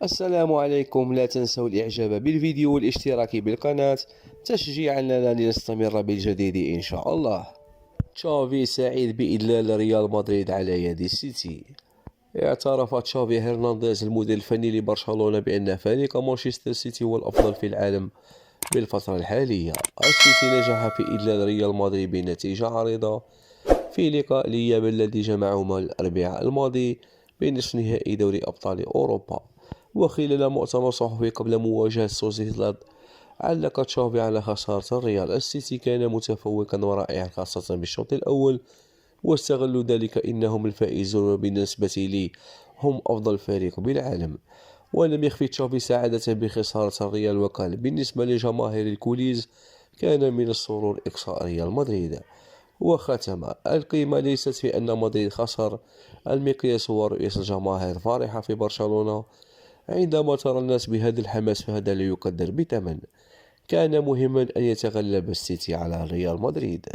السلام عليكم. لا تنسوا الإعجاب بالفيديو والاشتراك بالقناة تشجيعا لنا لنستمر بالجديد إن شاء الله. تشافي سعيد بإذلال ريال مدريد على يد السيتي. اعترف تشافي هرنانديز المدير الفني لبرشلونة بأن فريق مانشستر سيتي هو الأفضل في العالم بالفترة الحالية. السيتي نجح في إذلال ريال مدريد بنتيجة عريضة في لقاء الإياب الذي جمعهما الأربعاء الماضي بنصف نهائي دوري أبطال أوروبا. وخلال مؤتمر صحفي قبل مواجهة سوسيداد، علق تشافي على خسارة الريال. السيتي كان متفوقا ورائعا خاصة بالشوط الأول، واستغلوا ذلك. إنهم الفائزون وبالنسبة لي هم أفضل فريق بالعالم. ولم يخفي تشافي سعادته بخسارة الريال، وقال: بالنسبة لجماهير الكوليز كان من السرور إقصاء ريال مدريد. وختم: القيمة ليست في أن مدريد خسر، المقياس هو رؤية الجماهير فرحة في برشلونة. عندما ترى الناس بهذا الحماس فهذا لا يقدر بثمن. كان مهما أن يتغلب السيتي على ريال مدريد.